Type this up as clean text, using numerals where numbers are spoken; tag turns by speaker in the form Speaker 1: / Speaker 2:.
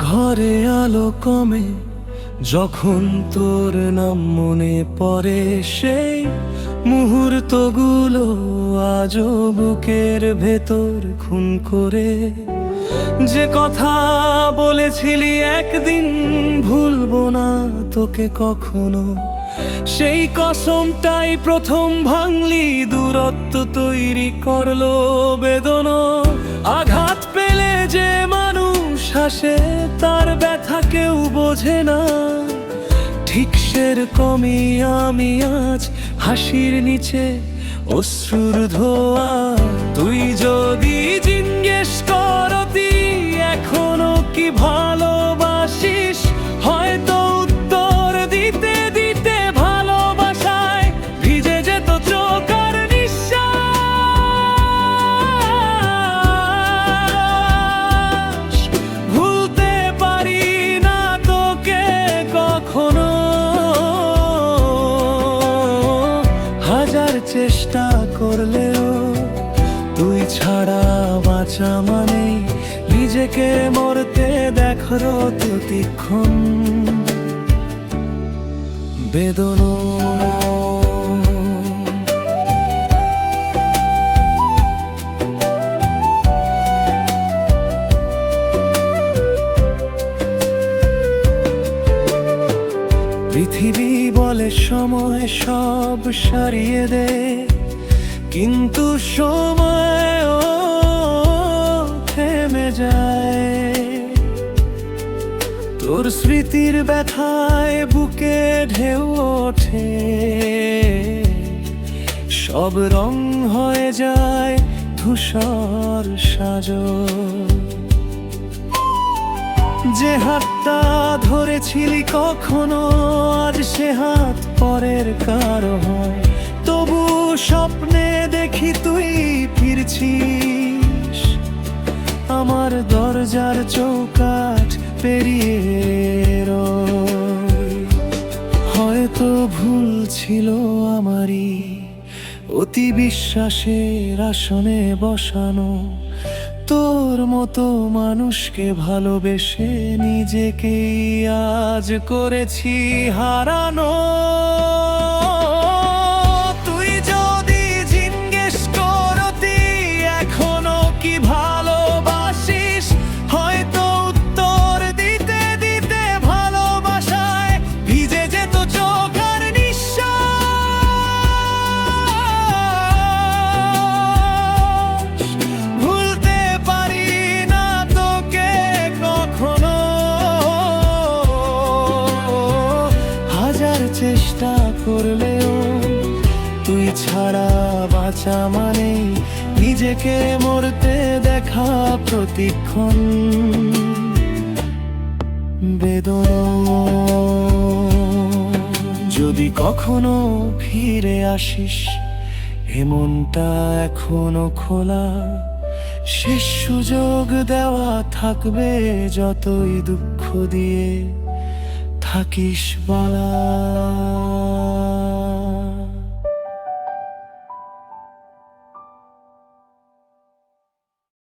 Speaker 1: ঘরে আলো কমে, যখন তোর নাম মনে পড়ে, সেই মুহূর্তগুলো আজও বুকের ভেতর খুন করে। যে কথা বলেছিলি একদিন ভুলবো না তোকে কখনো, সেই কসমটাই প্রথম ভাঙলি, দূরত্ব তৈরি করলো বেদনা। আঘাত পেলে যে মানুষ হাসে, তার ব্যথা কেউ বোঝে না। ঠিক সেরকমই আমি আজ, হাসির নিচে অশ্রুর ধোয়া। তুই যদি জিজ্ঞেস করতি এখনো কি ভালোবাসিস, হয়তো উত্তর দিতে দিতে ভালোবাসায় ভিজে যেত চোখ আর নিঃশ্বাস। ভুলতে পারি না তোকে কখনো, হাজার চেষ্টা করলেও তুই ছাড়া বাঁচা মানে নিজেকে মরতে দেখো প্রতিক্ষণ বেদনা। পৃথিবী বলে সময় সব সারিয়ে দে, কিন্তু সময়ও থেমে যায়। তোর স্মৃতির ব্যথায় বুকে ঢেউ ওঠে, সব রং হয়ে যায় ধূসর সাজো। যে হাতটা ধরেছিলি কখনো, আজ সে হাত পরের কারো হয়। তবু স্বপ্নে দেখি তুই ফিরছিস, আমার দরজার চৌকাঠ পেরিয়ে। হয়তো ভুল ছিল আমারই, অতি বিশ্বাসের আসনে বসানো। তোর মতো মানুষকে ভালোবেসে নিজেকেই আজ করেছি হারানো। তুই যদি জিজ্ঞেস করতি এখনো কি ভালোবাসিস, হয়তো উত্তর দিতে দিতে ভালোবাসায় ভিজে যেত চোখ আর নিঃশ্বাস। ভুলতে পারি না তোকে কখনো, হাজার চেষ্টা করলেও তুই ছাড়া বাঁচা মানে নিজেকে মরতে দেখা প্রতিক্ষণ বেদনা। যদি কখনো ফিরে আসিস, এমনটা এখনো খোলা, শেষ সুযোগ দেওয়া থাকবে, যতই দুঃখ দিয়ে থাকিস বলা।